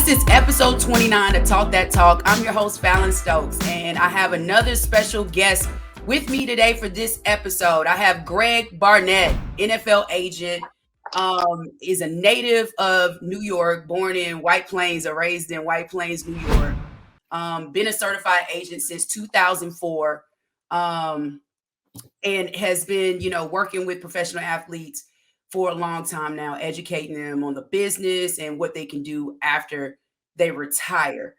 This is episode 29 of Talk That Talk. I'm your host, Fallon Stokes, and I have another special guest with me today for this episode. I have Greg Barnett, NFL agent, is a native of New York, born in White Plains or raised in White Plains, New York. Been a certified agent since 2004, and has been, working with professional athletes for a long time now, educating them on the business and what they can do after they retire.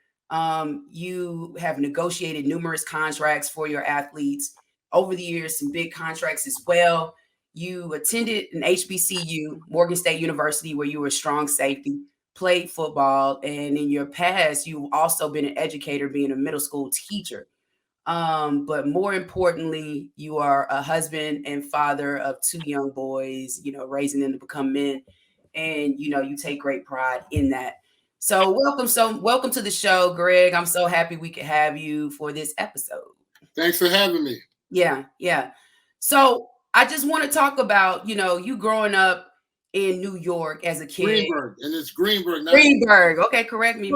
You have negotiated numerous contracts for your athletes over the years, some big contracts as well. You attended an HBCU, Morgan State University, where you were a strong safety, played football, and in your past, you've also been an educator, being a middle school teacher. But more importantly, you are a husband and father of two young boys, raising them to become men. And, you take great pride in that. So welcome to the show, Greg. I'm so happy we could have you for this episode. Thanks for having me. Yeah. So I just want to talk about, you growing up in New York as a kid. Greenberg, and it's Greenberg. Greenberg. Okay, correct me.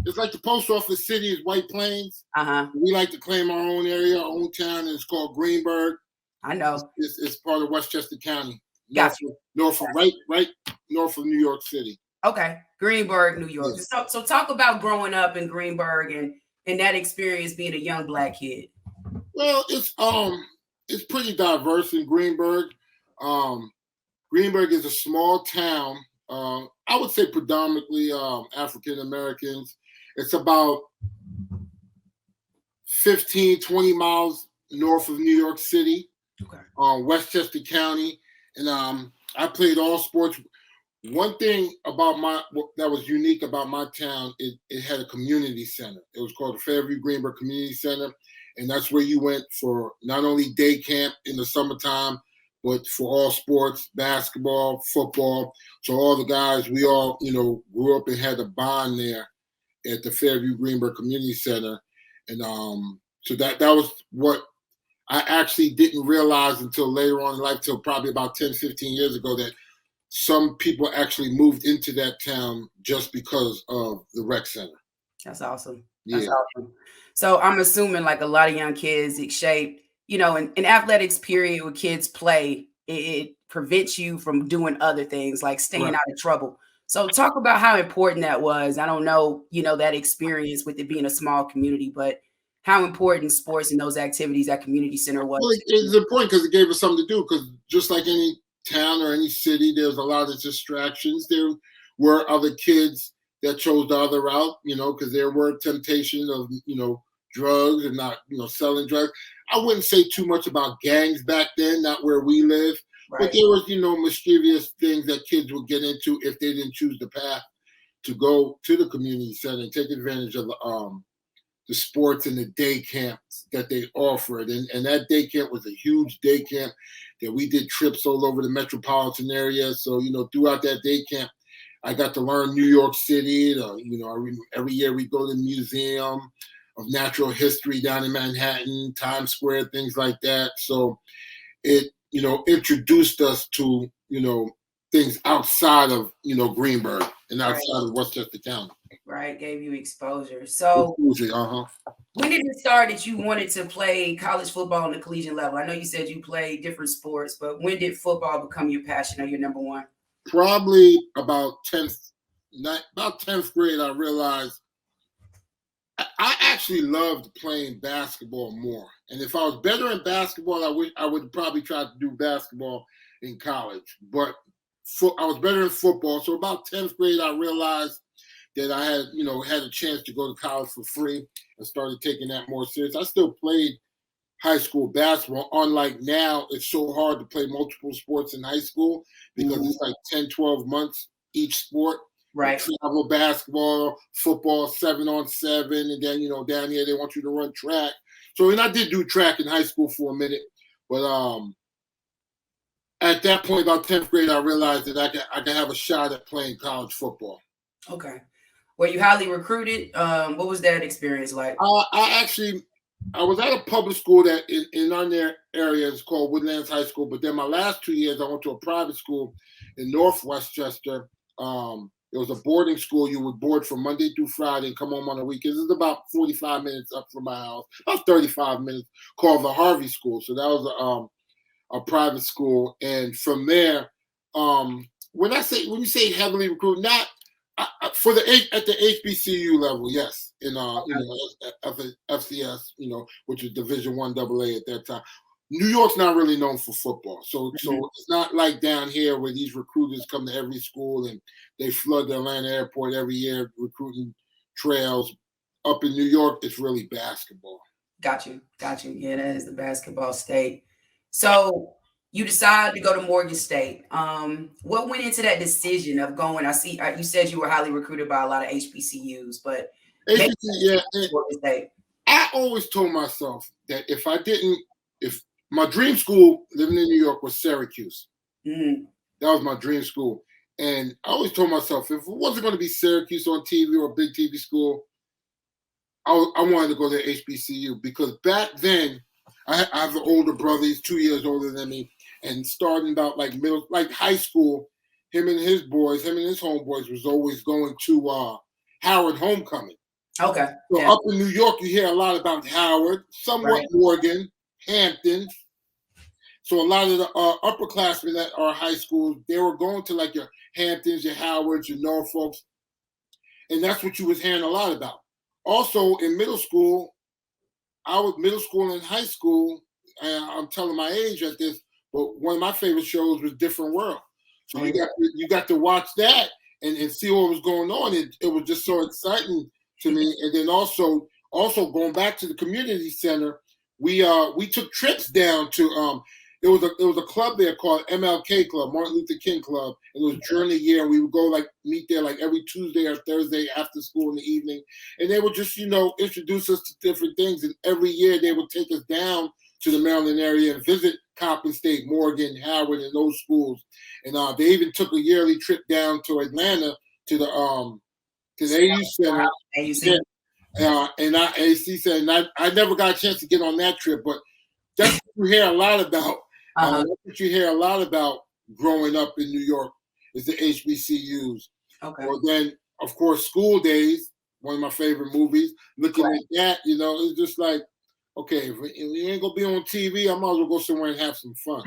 It's like the post office city is White Plains. Uh-huh. We like to claim our own area, our own town, and it's called Greenberg. I know. It's part of Westchester County. Gotcha. Right north of New York City. Okay, Greenberg, New York. Yes. So talk about growing up in Greenberg and that experience being a young Black kid. Well, it's pretty diverse in Greenberg. Greenberg is a small town. I would say predominantly African Americans. It's about 15, 20 miles north of New York City, okay. Westchester County. And I played all sports. One thing about that was unique about my town, it had a community center. It was called the Fairview Greenberg Community Center. And that's where you went for not only day camp in the summertime, but for all sports, basketball, football. So all the guys, we all, grew up and had a bond there at the Fairview Greenberg Community Center. And so that was what I actually didn't realize until later on in life, till probably about 10, 15 years ago, that some people actually moved into that town just because of the rec center. That's awesome. Yeah. That's awesome. So I'm assuming like a lot of young kids, it shaped, in athletics period where kids play, it prevents you from doing other things like staying out of trouble. So talk about how important that was. I don't know, that experience with it being a small community, but how important sports and those activities at community center was. Well, it's important because it gave us something to do, because just like any town or any city, there's a lot of distractions. There were other kids that chose the other route, because there were temptations of, drugs and not, selling drugs. I wouldn't say too much about gangs back then, not where we live, but there was, mischievous things that kids would get into if they didn't choose the path to go to the community center and take advantage of the sports and the day camps that they offered. And that day camp was a huge day camp that we did trips all over the metropolitan area. So, throughout that day camp, I got to learn New York City. Every year we go to the Museum of Natural History down in Manhattan, Times Square, things like that. So it, introduced us to, things outside of, Greenberg and outside of Westchester County. Right, gave you exposure. So when did it start that you wanted to play college football on the collegiate level? I know you said you played different sports, but when did football become your passion or your number one? Probably about 10th grade, I realized I actually loved playing basketball more. And if I was better in basketball, I would probably try to do basketball in college. But I was better in football. So about 10th grade, I realized that I had a chance to go to college for free and started taking that more serious. I still played high school basketball. Unlike now, it's so hard to play multiple sports in high school because it's like 10, 12 months each sport. Right. Travel basketball, football, 7-on-7, and then, down here they want you to run track. So, and I did do track in high school for a minute, but at that point, about 10th grade, I realized that I could have a shot at playing college football. Okay. Were you highly recruited? What was that experience like? I was at a public school that in our area is called Woodlands High School, but then my last 2 years, I went to a private school in North Westchester It was a boarding school. You would board from Monday through Friday and come home on the weekends. It's about 45 minutes up from my house, about 35 minutes, called the Harvey School. So that was a private school. And from there, when you say heavily recruited, not for at the HBCU level, yes, in FCS, which is Division I AA at that time. New York's not really known for football, so it's not like down here where these recruiters come to every school and they flood the Atlanta airport every year recruiting trails. Up in New York, it's really basketball. Got you. Yeah, that is the basketball state. So you decided to go to Morgan State. What went into that decision of going? I see you said you were highly recruited by a lot of HBCUs, but Morgan State. I always told myself that if my dream school living in New York was Syracuse. Mm-hmm. That was my dream school. And I always told myself, if it wasn't going to be Syracuse on TV or a big TV school, I wanted to go to HBCU because back then, I have an older brother. He's 2 years older than me. And starting about like high school, him and his homeboys was always going to Howard homecoming. Okay. So up in New York, you hear a lot about Howard, somewhat Morgan, Hampton. So a lot of the upperclassmen at our high schools, they were going to like your Hamptons, your Howards, your Norfolks. And that's what you was hearing a lot about. Also in middle school and high school, I'm telling my age at this, but one of my favorite shows was Different World. So you got to watch that and see what was going on. It was just so exciting to me. And then also going back to the community center, we took trips down to there was a club there called MLK Club, Martin Luther King Club. It was during the year, and we would go meet there every Tuesday or Thursday after school in the evening, and they would just introduce us to different things. And every year they would take us down to the Maryland area and visit Coppin State, Morgan, Howard, and those schools. And they even took a yearly trip down to Atlanta to the AU Center. And I never got a chance to get on that trip, but that's what you hear a lot about. That's what you hear a lot about growing up in New York is the HBCUs. Okay. Well, then, of course, School Days, one of my favorite movies. Looking at that, it's just like, okay, if we ain't going to be on TV, I might as well go somewhere and have some fun.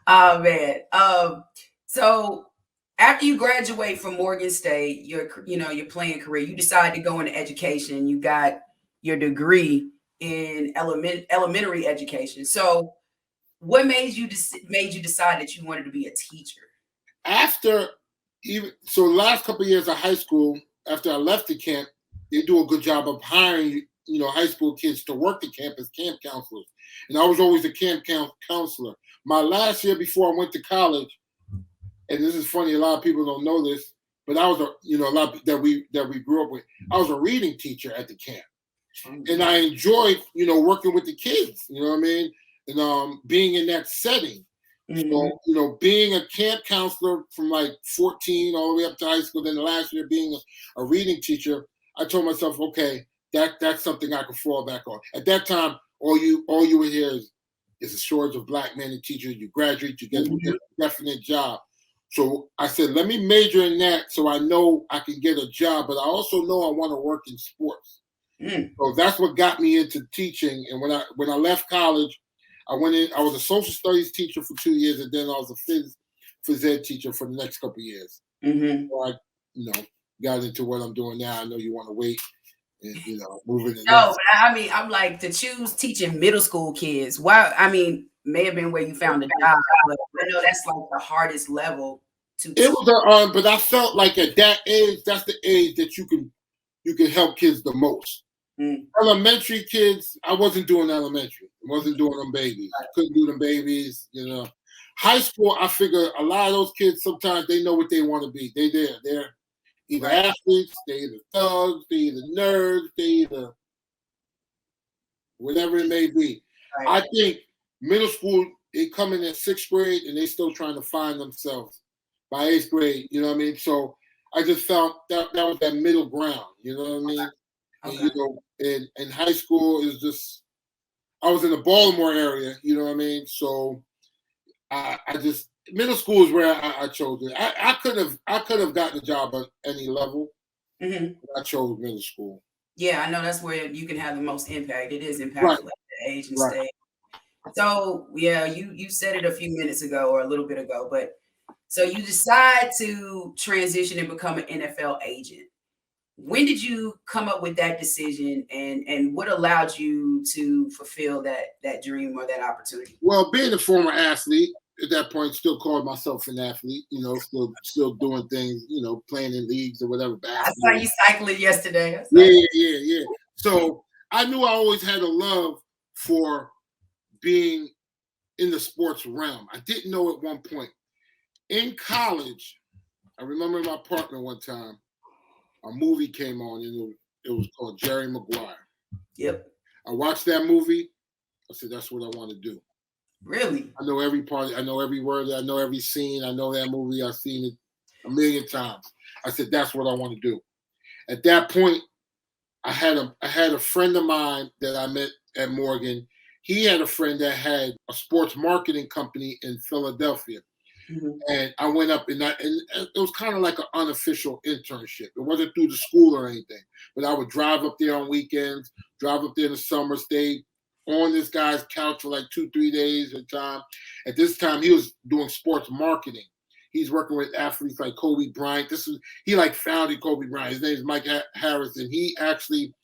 Oh, man. So after you graduate from Morgan State, your playing career, you decide to go into education. You got your degree in elementary education. So what made you decide that you wanted to be a teacher? The last couple of years of high school, after I left the camp, they do a good job of hiring, high school kids to work the camp as camp counselors. And I was always a camp counselor. My last year before I went to college, and this is funny, a lot of people don't know this, but I was a lot that we grew up with. I was a reading teacher at the camp. And I enjoyed, working with the kids, you know what I mean? And being in that setting. Mm-hmm. So, being a camp counselor from like 14 all the way up to high school, then the last year being a reading teacher, I told myself, okay, that's something I can fall back on. At that time, all you would hear is a shortage of black men and teachers. You graduate, you get a definite job. So I said, let me major in that so I know I can get a job, but I also know I want to work in sports. So that's what got me into teaching. And when I left college, I went in. I was a social studies teacher for 2 years, and then I was a phys ed teacher for the next couple of years. Mm-hmm. So I, got into what I'm doing now. I know you want to wait and moving. No, I mean, I'm like, to choose teaching middle school kids. Why? I mean, may have been where you found a job, but I know that's like the hardest level to. It was but I felt like at that age, that's the age that you can help kids the most. Elementary kids, I wasn't doing elementary. I wasn't doing them babies. I couldn't do them babies, High school, I figure a lot of those kids, sometimes they know what they want to be. They're either athletes, they're either thugs, they're either nerds, they're either whatever it may be. Right. I think middle school, they come in at 6th grade and they still trying to find themselves by 8th grade, you know what I mean? So I just felt that was that middle ground, you know what I mean? Okay. And in high school is I was in the Baltimore area, you know what I mean? So I just Middle school is where I chose it. I could have gotten a job at any level. Mm-hmm. I chose middle school. Yeah, I know that's where you can have the most impact. It is impactful Right. at the age and Right. stage. So yeah, you said it a few minutes ago or a little bit ago, but so you decide to transition and become an NFL agent. When did you come up with that decision, and what allowed you to fulfill that dream or that opportunity? Well, being a former athlete at that point, still called myself an athlete. Still doing things. Playing in leagues or whatever. I saw Basketball. you cycling yesterday. Yeah. So I knew I always had a love for being in the sports realm. I didn't know at one point. In college, I remember my partner one time, a movie came on, and it was called Jerry Maguire. Yep. I watched that movie. I said, that's what I want to do. Really? I know every part. I know every word. I know every scene. I know that movie. I've seen it a million times. I said, that's what I want to do. At that point, I had a friend of mine that I met at Morgan. He had a friend that had a sports marketing company in Philadelphia. Mm-hmm. And I went up and it was kind of like an unofficial internship. It wasn't through the school or anything, but I would drive up there on weekends, drive up there in the summer, stay on this guy's couch for like 2-3 days at a time. At this time, he was doing sports marketing. He's working with athletes like Kobe Bryant. He like founded Kobe Bryant. His name is Mike Harris, and he actually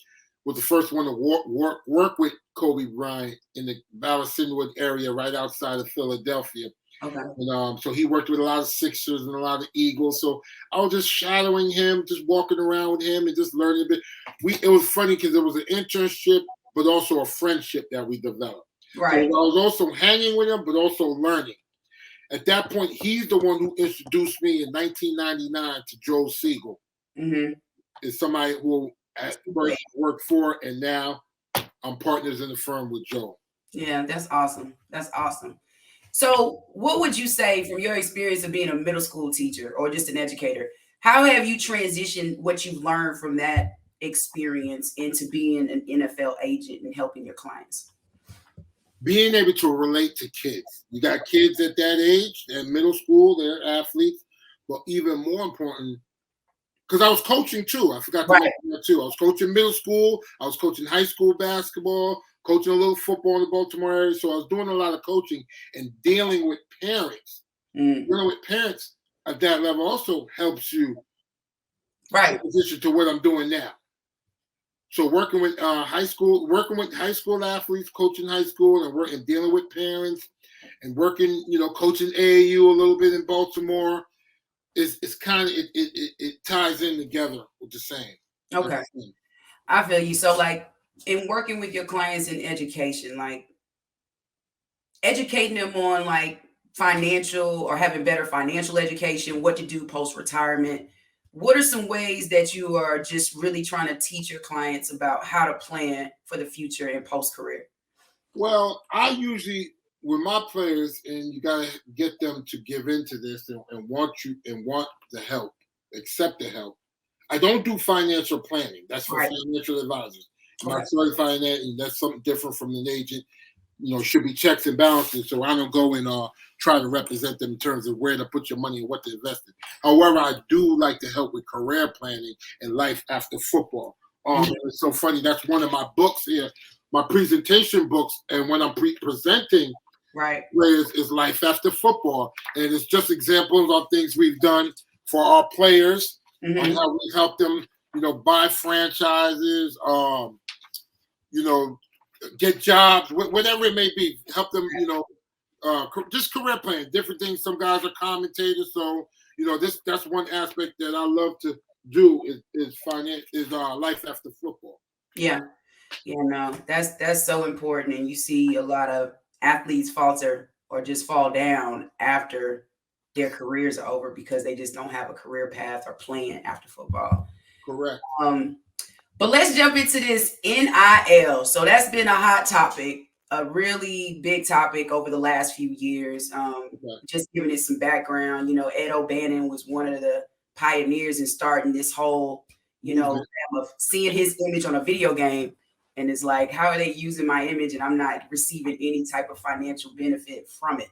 was the first one to work with Kobe Bryant in the Ballast-Sindwood area right outside of Philadelphia. Okay. And so he worked with a lot of Sixers and a lot of Eagles. So I was just shadowing him, just walking around with him and just learning a bit. It was funny because it was an internship, but also a friendship that we developed. Right. So I was also hanging with him, but also learning. At that point, he's the one who introduced me in 1999 to Joe Siegel. Mm-hmm. Is somebody who at first worked for, and now I'm partners in the firm with Joe. Yeah, that's awesome. That's awesome. So what would you say from your experience of being a middle school teacher or just an educator? How have you transitioned what you've learned from that experience into being an NFL agent and helping your clients? Being able to relate to kids. You got kids at that age, they're in middle school, they're athletes, but even more important, because I was coaching too. I forgot to mention that too. I was coaching middle school, I was coaching high school basketball, coaching a little football in the Baltimore area. So I was doing a lot of coaching and dealing with parents. Dealing with parents at that level also helps you transition to what I'm doing now. So working with high school athletes, coaching high school, and dealing with parents, and working, coaching AAU a little bit in Baltimore, it's kind of it ties in together with the same. Okay, I feel you. So like in working with your clients in education, like educating them on like financial or having better financial education, what to do post retirement. What are some ways that you are just really trying to teach your clients about how to plan for the future and post-career? Well, I usually, with my players, and you got to get them to give into this and want the help, accept the help. I don't do financial planning. That's for financial advisors. I'm not certified in that, and that's something different from an agent. Should be checks and balances, so I don't go and try to represent them in terms of where to put your money and what to invest in. However, I do like to help with career planning and life after football. It's so funny. That's one of my books here, my presentation books, and when I'm presenting players is life after football, and it's just examples of things we've done for our players, on how we help them, buy franchises, get jobs, whatever it may be, help them, just career planning, different things. Some guys are commentators, so that's one aspect that I love to do is life after football. Yeah, no, that's so important, and you see a lot of athletes falter or just fall down after their careers are over because they just don't have a career path or plan after football. Correct. But let's jump into this NIL. So that's been a hot topic, a really big topic over the last few years. Just giving it some background, Ed O'Bannon was one of the pioneers in starting this whole, of seeing his image on a video game. And it's like, how are they using my image and I'm not receiving any type of financial benefit from it?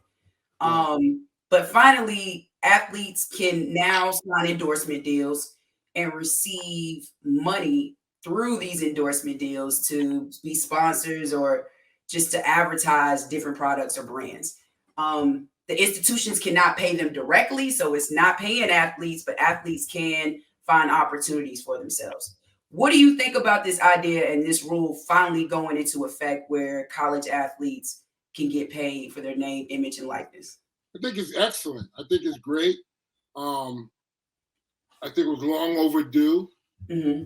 But finally, athletes can now sign endorsement deals and receive money through these endorsement deals to be sponsors or just to advertise different products or brands. The institutions cannot pay them directly, so it's not paying athletes, but athletes can find opportunities for themselves. What do you think about this idea and this rule finally going into effect where college athletes can get paid for their name, image, and likeness? I think it's excellent. I think it's great. I think it was long overdue. Mm-hmm.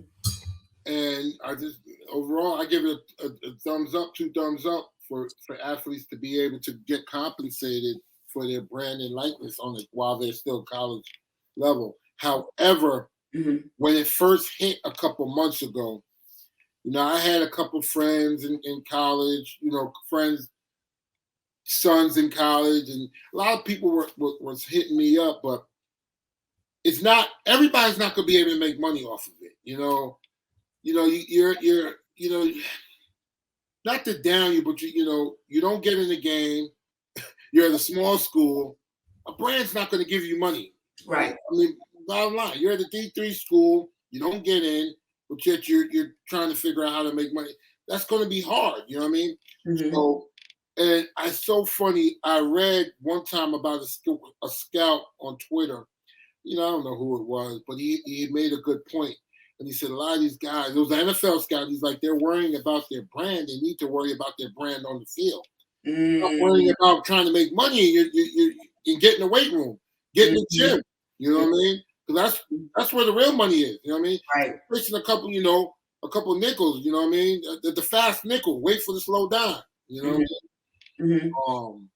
And I just overall I give it a thumbs up, 2 thumbs up for athletes to be able to get compensated for their brand and likeness on it while they're still college level. However, when it first hit a couple months ago, I had a couple friends in college, friends, sons in college, and a lot of people was hitting me up, but it's not, everybody's not going to be able to make money off of it. You're not to down you, but you don't get in the game. You're at a small school. A brand's not going to give you money. Right. I mean, bottom line, you're at a D3 school. You don't get in, but yet you're trying to figure out how to make money. That's going to be hard. You know what I mean? Mm-hmm. So, and it's so funny. I read one time about a scout on Twitter. I don't know who it was, but he made a good point. And he said a lot of these guys, those NFL scouts, he's like, they're worrying about their brand. They need to worry about their brand on the field. Not worrying about trying to make money. You get in the weight room, get in the gym. You know what I mean? Because that's where the real money is. You know what I mean? Right. Fixing a couple nickels. You know what I mean? The fast nickel. Wait for the slow down. You know what I mean?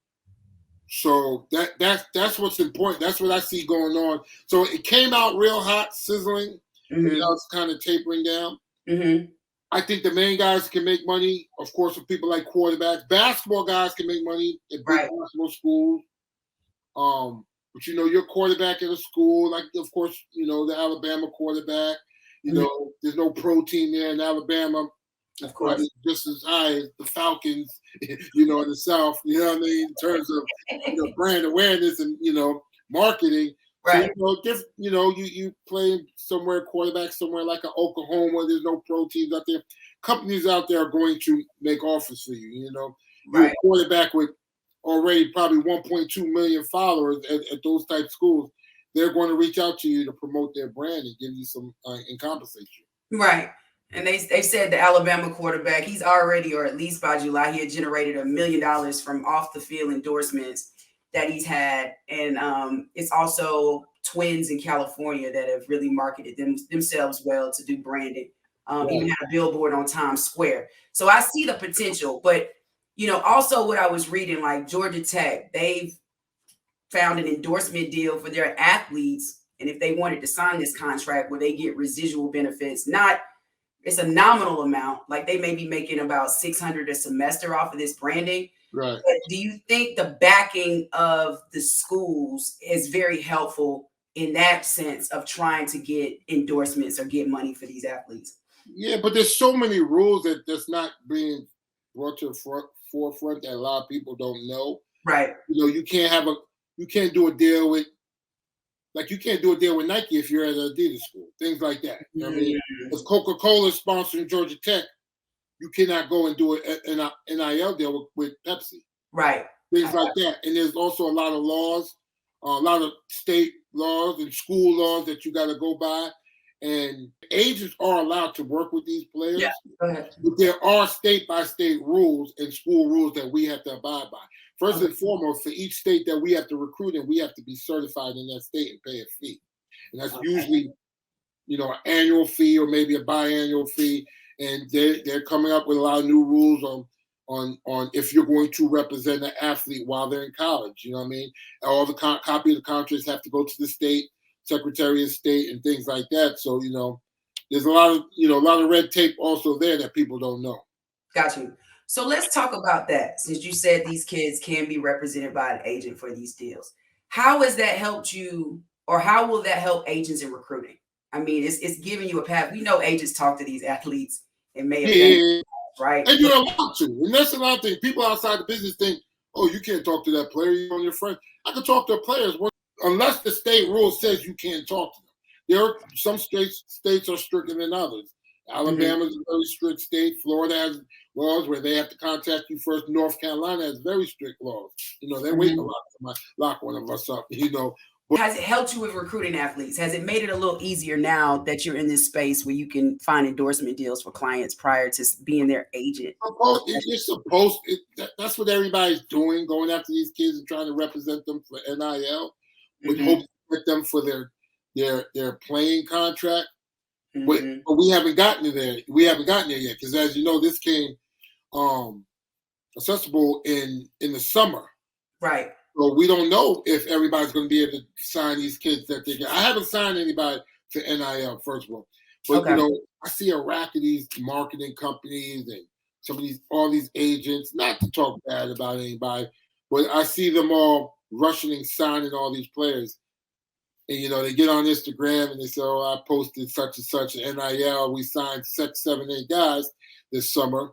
So that's what's important. That's what I see going on. So it came out real hot, sizzling. And now it's kind of tapering down. I think the main guys can make money, of course, with people like quarterbacks. Basketball guys can make money at big basketball schools. But your quarterback at a school, like of course, the Alabama quarterback. There's no protein there in Alabama. Of course, just as high as the Falcons, in the South. You know what I mean? In terms of brand awareness and marketing. Right. So, you play somewhere, quarterback somewhere like an Oklahoma, there's no proteins out there. Companies out there are going to make offers for you, You're a quarterback with already probably 1.2 million followers at those type schools. They're going to reach out to you to promote their brand and give you some and compensate you. Right. And they said the Alabama quarterback, he's already, or at least by July, he had generated $1 million from off the field endorsements that he's had. And it's also twins in California that have really marketed themselves well to do branding. Even had a billboard on Times Square. So I see the potential, but also what I was reading, like Georgia Tech, they've found an endorsement deal for their athletes. And if they wanted to sign this contract where they get residual benefits, it's a nominal amount. Like they may be making about $600 a semester off of this branding. Right. But do you think the backing of the schools is very helpful in that sense of trying to get endorsements or get money for these athletes? Yeah, but there's so many rules that's not being brought to the forefront that a lot of people don't know. Right. You can't do a deal with, like you can't do a deal with Nike if you're at an Adidas school, things like that. You know what I mean? If Coca-Cola is sponsoring Georgia Tech, you cannot go and do an NIL deal with Pepsi. Right. Things like that. And there's also a lot of laws, a lot of state laws and school laws that you got to go by. And agents are allowed to work with these players. Yeah. Go ahead. But there are state-by-state rules and school rules that we have to abide by. First and foremost, for each state that we have to recruit in, we have to be certified in that state and pay a fee. And that's usually, an annual fee or maybe a biannual fee. And they're coming up with a lot of new rules on if you're going to represent an athlete while they're in college. You know what I mean? All the copy of the contracts have to go to the state Secretary of State and things like that. So there's a lot of red tape also there that people don't know. Got you. So let's talk about that. Since you said these kids can be represented by an agent for these deals, how has that helped you, or how will that help agents in recruiting? I mean, it's giving you a path. We know agents talk to these athletes and may have been, right? And you're allowed to. And that's another thing. People outside the business think, oh, you can't talk to that player, you're on your friend. I can talk to players unless the state rule says you can't talk to them. There are some states are stricter than others. Alabama is a very strict state. Florida has laws where they have to contact you first. North Carolina has very strict laws. They're waiting a lot to lock one of us up. But has it helped you with recruiting athletes? Has it made it a little easier now that you're in this space where you can find endorsement deals for clients prior to being their agent? That's what everybody's doing, going after these kids and trying to represent them for NIL, with hope to get them for their playing contract. But we haven't gotten there. We haven't gotten there yet because, as you know, this came accessible in the summer. Right. So we don't know if everybody's going to be able to sign these kids that they get. I haven't signed anybody for NIL, first of all. But, I see a rack of these marketing companies and all these agents, not to talk bad about anybody, but I see them all rushing and signing all these players. And, they get on Instagram and they say, oh, I posted such and such an NIL. We signed 6, 7, 8 guys this summer.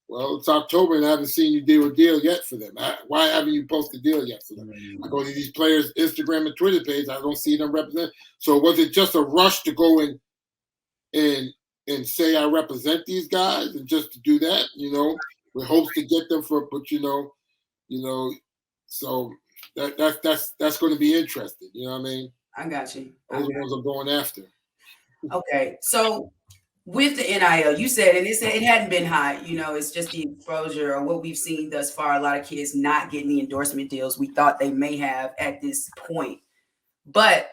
Well, it's October and I haven't seen you do a deal yet for them. Why haven't you posted a deal yet for them? I go to these players' Instagram and Twitter page. I don't see them represent. So was it just a rush to go and say I represent these guys and just to do that, with hopes to get them for, but so that's going to be interesting. You know what I mean? I got you. Those are the ones I'm going after. Okay, so with the NIL, you said, and it hadn't been high, it's just the exposure or what we've seen thus far. A lot of kids not getting the endorsement deals we thought they may have at this point. But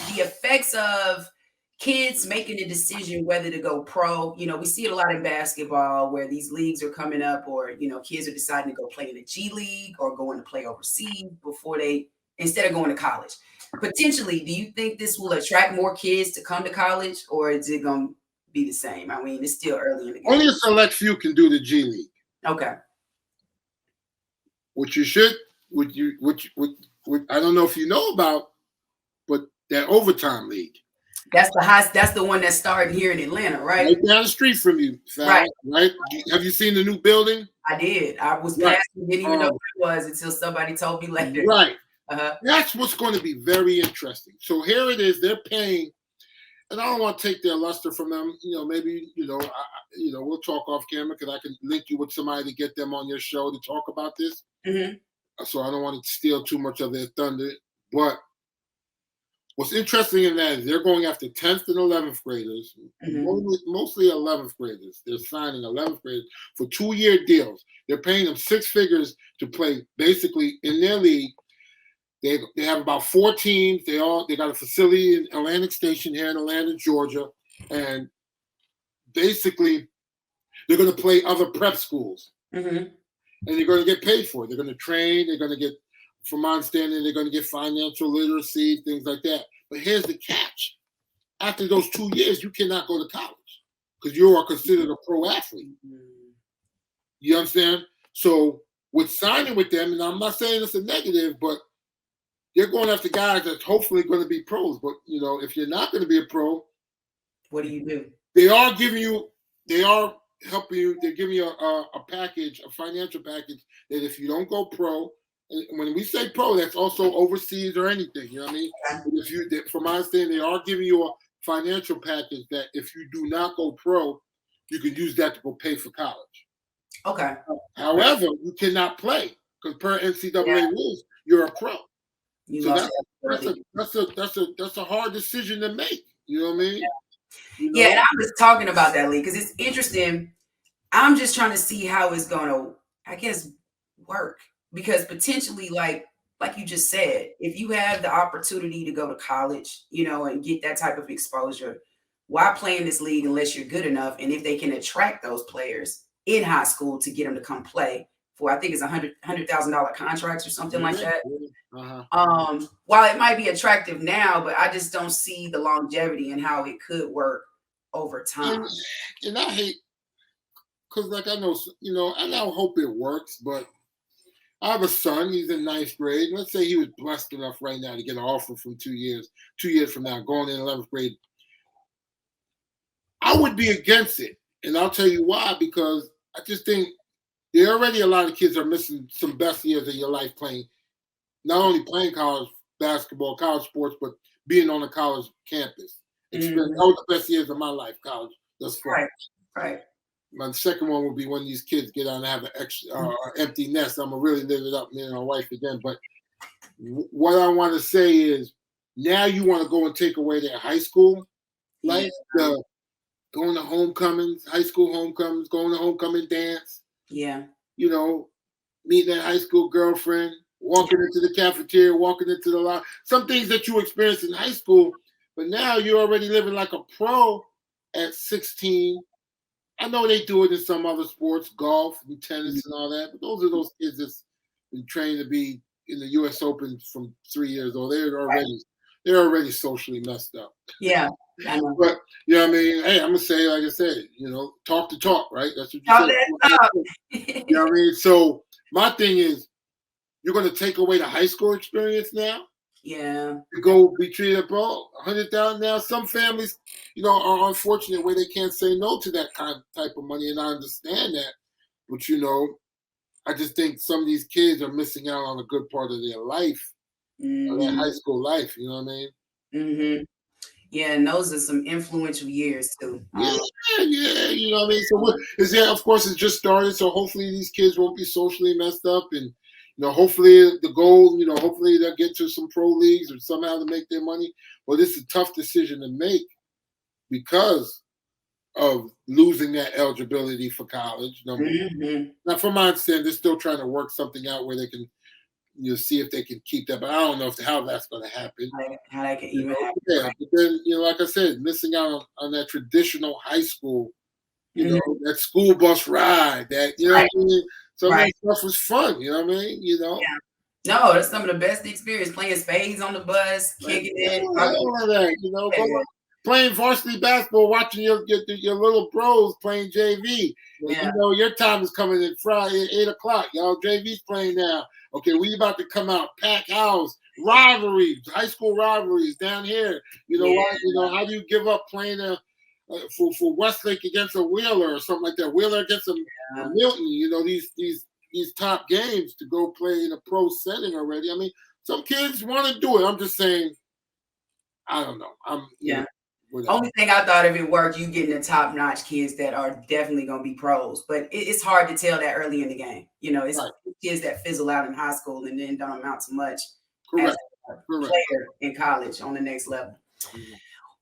the effects of kids making a decision whether to go pro, we see it a lot in basketball where these leagues are coming up or, kids are deciding to go play in the G League or going to play overseas instead of going to college. Potentially, do you think this will attract more kids to come to college or is it going to be the same? I mean, it's still early in the game. Only a select few can do the G League. Okay. Which I don't know if you know about, but that overtime league. That's the one that's starting here in Atlanta, right? Right down the street from you, Fallon, right? Have you seen the new building? I did. I was passing, didn't even know what it was until somebody told me later. Right. That's what's going to be very interesting. So here it is. They're paying, and I don't want to take their luster from them. Maybe we'll talk off camera because I can link you with somebody to get them on your show to talk about this. So I don't want to steal too much of their thunder. But what's interesting in that is they're going after 10th and 11th graders, mostly 11th graders. They're signing 11th graders for 2-year deals. They're paying them 6 figures to play basically in their league. They have about 4 teams. They got a facility in Atlantic Station here in Atlanta, Georgia, and basically they're going to play other prep schools, and they're going to get paid for it. They're going to train. They're going to get, from my understanding, they're going to get financial literacy, things like that. But here's the catch: after those 2 years, you cannot go to college because you are considered a pro athlete. You understand? So with signing with them, and I'm not saying it's a negative, but they're going after guys that's hopefully going to be pros. But, if you're not going to be a pro, what do you do? They are helping you. They're giving you a package, a financial package that if you don't go pro, and when we say pro, that's also overseas or anything. You know what I mean? From my understanding, they are giving you a financial package that if you do not go pro, you can use that to go pay for college. Okay. However, you cannot play because per NCAA rules, you're a pro. So that's a hard decision to make. You know what I mean? Yeah, and I was talking about that, Lee, because it's interesting. I'm just trying to see how it's going to, I guess, work. Because potentially, like you just said, if you have the opportunity to go to college, and get that type of exposure, why play in this league unless you're good enough? And if they can attract those players in high school to get them to come play for, I think it's $100,000 contracts or something like that. While it might be attractive now, but I just don't see the longevity and how it could work over time. And I hate, because I now hope it works, but I have a son, he's in 9th grade. Let's say he was blessed enough right now to get an offer from 2 years from now, going in 11th grade. I would be against it. And I'll tell you why, because I just think there already a lot of kids are missing some best years of your life playing, not only playing college basketball, college sports, but being on a college campus. Experience all the best years of my life, college thus far. Right. Right. My second one would be when these kids get on and have an extra empty nest. I'm gonna really live it up, me and my wife again. But what I want to say is, now you want to go and take away their high school life, going to homecomings, high school homecomings, going to homecoming dance. Yeah. You know, meeting that high school girlfriend, walking into the cafeteria, walking into the lot. Some things that you experienced in high school, but now you're already living like a pro at 16. I know they do it in some other sports, golf and tennis and all that, but those are those kids that's been trained to be in the U.S. Open from 3 years old. They're already socially messed up. Yeah. But you know what I mean? Hey, I'm gonna say, like I said, talk the talk, right? That's what you said. You know what I mean? So my thing is, you're gonna take away the high school experience now. Yeah. You go be treated abroad, $100,000 now. Some families, are unfortunate where they can't say no to that type of money, and I understand that. But I just think some of these kids are missing out on a good part of their life, their high school life. You know what I mean? Mm-hmm. Yeah, and those are some influential years too. Yeah, you know what I mean? So of course, it's just started, so hopefully these kids won't be socially messed up, and hopefully the goal, hopefully they'll get to some pro leagues or somehow to make their money. But it's a tough decision to make because of losing that eligibility for college. Now, from my understanding, they're still trying to work something out where they can, see if they can keep that. But I don't know how that's going to happen. How that can even happen. Yeah, but then, like I said, missing out on that traditional high school, that school bus ride, that, what I mean? Some of that stuff was fun, you know what I mean? Yeah. No, that's some of the best experience, playing spades on the bus, kicking it. All of that, playing varsity basketball, watching your little bros playing JV. Yeah. Your time is coming in Friday at 8 o'clock. Y'all JV's playing now. Okay, we about to come out, pack house, rivalries, high school rivalries down here. How do you give up playing for Westlake against a Wheeler or something like that? Wheeler against a Milton. These top games to go play in a pro setting already. I mean, some kids want to do it. I'm just saying, I don't know. Only thing I thought if it worked, you getting the top-notch kids that are definitely going to be pros. But it's hard to tell that early in the game. It's kids that fizzle out in high school and then don't amount to much as a player in college on the next level. Mm-hmm.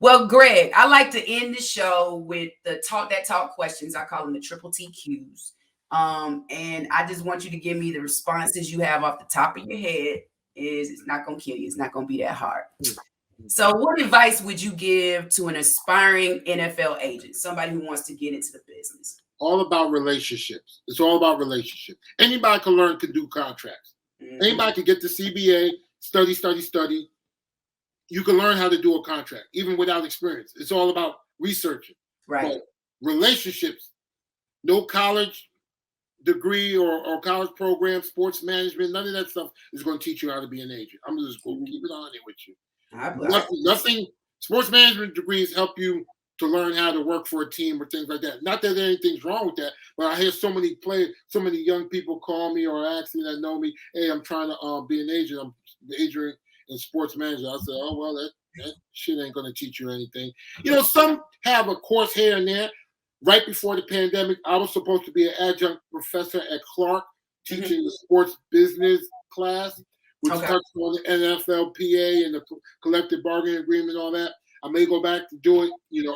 Well, Greg, I like to end the show with the talk questions. I call them the triple TQs. And I just want you to give me the responses you have off the top of your head. It's not going to kill you. It's not going to be that hard. Mm-hmm. So what advice would you give to an aspiring NFL agent, somebody who wants to get into the business? All about relationships. It's all about relationships. Anybody can do contracts. Mm-hmm. Anybody can get the CBA, study. You can learn how to do a contract, even without experience. It's all about researching. Right. But relationships, no college degree or college program, sports management, none of that stuff is going to teach you how to be an agent. I'm just going to keep it on it with you. Nothing. Sports management degrees help you to learn how to work for a team or things like that. Not that anything's wrong with that, but I hear so many young people call me or ask me that know me, hey, I'm trying to be an agent. I'm majoring in sports management. I said, oh, well, that shit ain't going to teach you anything. Some have a course here and there. Right before the pandemic, I was supposed to be an adjunct professor at Clark teaching the sports business class, which touched on the NFLPA and the collective bargaining agreement and all that. I may go back to do it.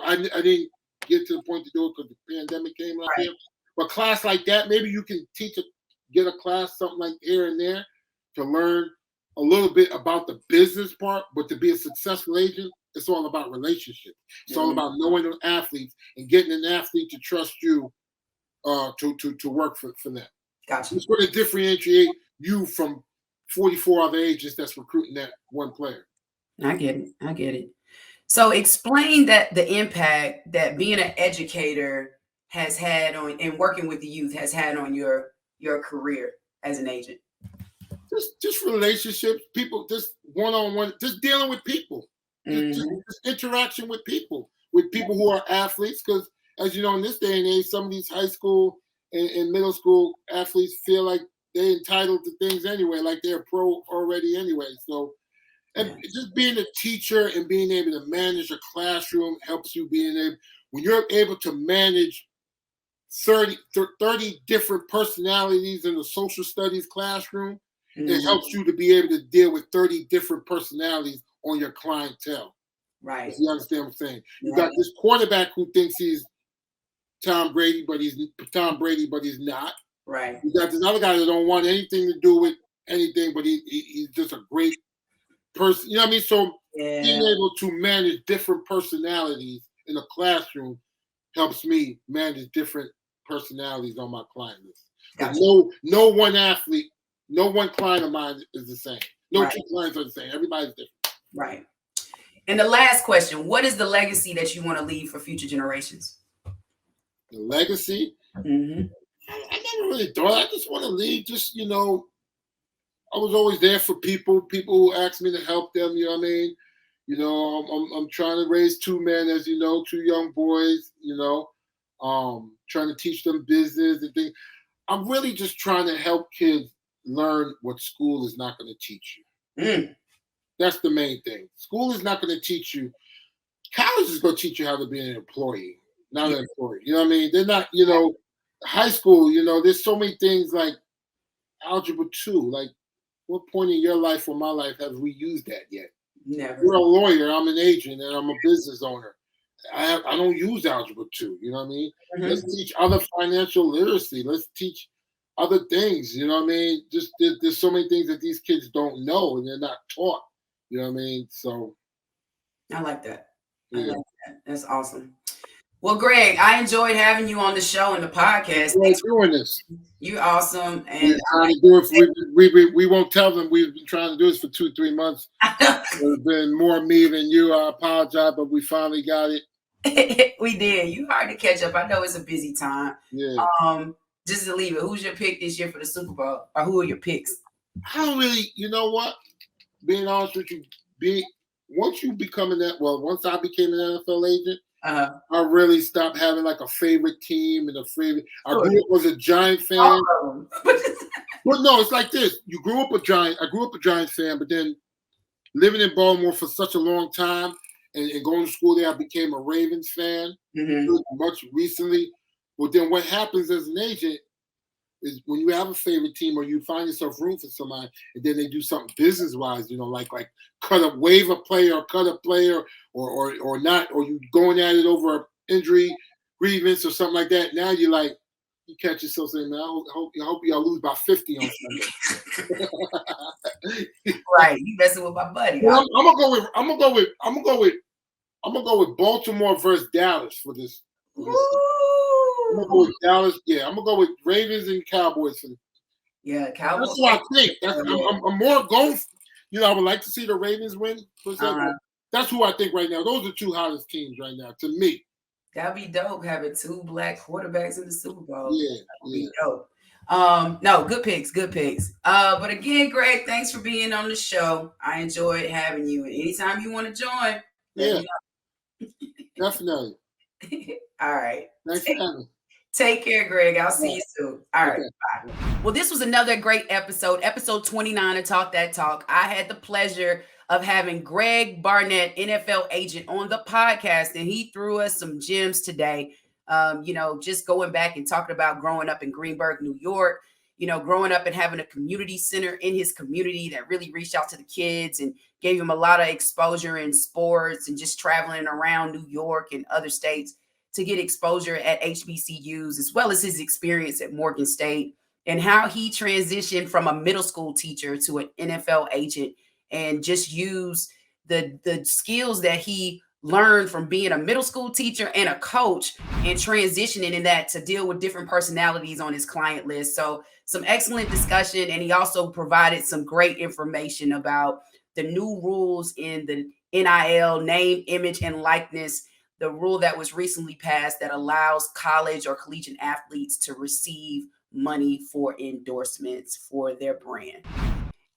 I didn't get to the point to do it because the pandemic came out here. But class like that, maybe you can get a class, something like here and there, to learn a little bit about the business part. But to be a successful agent, it's all about relationships. It's all about knowing the athletes and getting an athlete to trust you to work for them. Gotcha. It's going to differentiate you from 44 other agents that's recruiting that one player. I get it. So explain the impact that being an educator has had on, and working with the youth has had on your career as an agent. Just relationships, people, just one-on-one, just dealing with people, just interaction with people who are athletes. Because as you know, in this day and age, some of these high school in middle school athletes feel like they're entitled to things anyway, like they're pro already anyway. So, and just being a teacher and being able to manage a classroom helps you when you're able to manage 30 different personalities in the social studies classroom, it helps you to be able to deal with 30 different personalities on your clientele. Right. You understand what I'm saying? You got this quarterback who thinks he's Tom Brady, but he's not. Right. You got this other guy that don't want anything to do with anything, but he's just a great person. You know what I mean? So being able to manage different personalities in a classroom helps me manage different personalities on my client list. Gotcha. No one athlete, no one client of mine is the same. No two clients are the same. Everybody's different. Right. And the last question, what is the legacy that you want to leave for future generations? The legacy? Mm-hmm. I never really thought. I just want to leave I was always there for people who asked me to help them, you know what I mean? I'm trying to raise two men, as you know, two young boys, trying to teach them business and things. I'm really just trying to help kids learn what school is not going to teach you. That's the main thing. School is not going to teach you. College is going to teach you how to be an employee, not an employee. You know what I mean? They're not, high school, there's so many things like Algebra 2. Like, what point in your life or my life have we used that yet? Never. You're a lawyer, I'm an agent, and I'm a business owner. I don't use Algebra 2, you know what I mean? Mm-hmm. Let's teach other financial literacy. Let's teach other things, you know what I mean? Just there's so many things that these kids don't know and they're not taught, you know what I mean? So. I like that. Yeah. I like that. That's awesome. Well, Greg, I enjoyed having you on the show and the podcast. Thanks for doing this. You're awesome. And we won't tell them we've been trying to do this for 2-3 months. There's been more me than you. I apologize, but we finally got it. We did. You hard to catch up. I know it's a busy time. Yeah. Just to leave it, who's your pick this year for the Super Bowl? Or who are your picks? I don't really, you know what? Being honest with you, once I became an NFL agent, I really stopped having like a favorite team and a favorite. I grew up as a Giant fan. But no, it's like this. I grew up a Giant fan, but then living in Baltimore for such a long time and going to school there, I became a Ravens fan much recently. Well, then what happens as an agent is when you have a favorite team or you find yourself rooting for somebody and then they do something business-wise, like waive a player or cut a player or not, or you going at it over an injury grievance or something like that. Now you catch yourself saying, man, I hope y'all lose by 50 on Sunday. Right. You messing with my buddy. Well, I'm gonna go with Baltimore versus Dallas for this. I'm gonna go with Dallas. Yeah, I'm gonna go with Ravens and Cowboys for this. Yeah, Cowboys. That's what I think. I'm more going. I would like to see the Ravens win. That's who I think right now. Those are the two hottest teams right now to me. That'd be dope having two black quarterbacks in the Super Bowl. Yeah, that'd be dope. No, good picks. But again, Greg, thanks for being on the show. I enjoyed having you. And anytime you want to join, yeah, definitely. All right. Thanks for having me. Take care, Greg. I'll see you soon. All right. Bye. Well, this was another great episode 29 of Talk That Talk. I had the pleasure of having Greg Barnett, NFL agent, on the podcast, and he threw us some gems today. Just going back and talking about growing up in Greenberg, New York, growing up and having a community center in his community that really reached out to the kids and gave him a lot of exposure in sports and just traveling around New York and other states to get exposure at HBCUs, as well as his experience at Morgan State and how he transitioned from a middle school teacher to an NFL agent and just use the skills that he learned from being a middle school teacher and a coach and transitioning in that to deal with different personalities on his client list. So some excellent discussion. And he also provided some great information about the new rules in the NIL, name, image, and likeness, the rule that was recently passed that allows college or collegiate athletes to receive money for endorsements for their brand.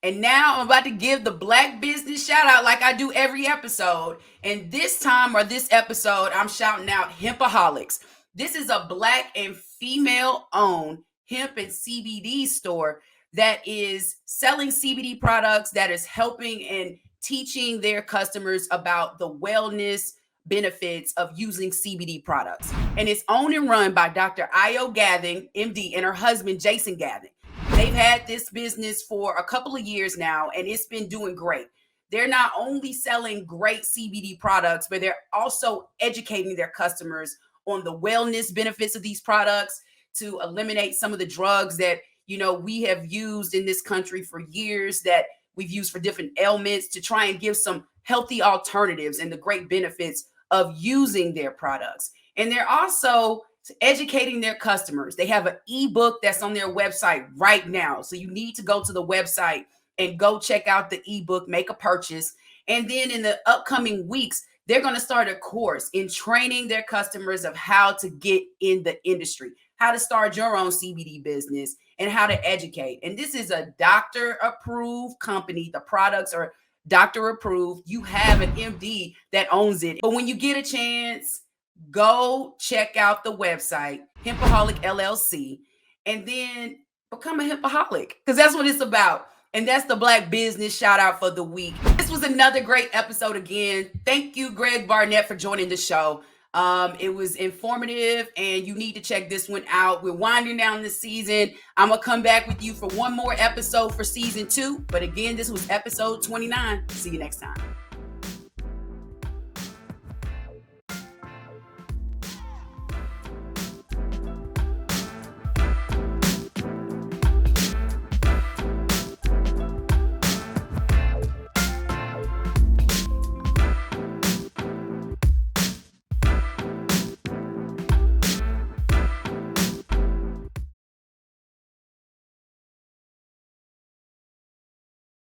And now I'm about to give the Black business shout out like I do every episode. And this episode, I'm shouting out Hempaholics. This is a Black and female-owned hemp and CBD store that is selling CBD products, that is helping and teaching their customers about the wellness benefits of using CBD products. And it's owned and run by Dr. Io Gathing, MD, and her husband, Jason Gathing. They've had this business for a couple of years now, and it's been doing great. They're not only selling great CBD products, but they're also educating their customers on the wellness benefits of these products to eliminate some of the drugs that, you know, we have used in this country for years, that we've used for different ailments, to try and give some healthy alternatives and the great benefits of using their products. And they're also educating their customers. They have an ebook that's on their website right now. So you need to go to the website and go check out the ebook, make a purchase. And then in the upcoming weeks, they're going to start a course in training their customers of how to get in the industry, how to start your own CBD business, and how to educate. And this is a doctor-approved company. The products are doctor-approved. You have an MD that owns it. But when you get a chance, go check out the website, Hempaholic LLC, and then become a Hempaholic, because that's what it's about. And that's the Black business shout out for the week. This was another great episode again. Thank you, Greg Barnett, for joining the show. It was informative, and you need to check this one out. We're winding down the season. I'm going to come back with you for one more episode for season 2. But again, this was episode 29. See you next time.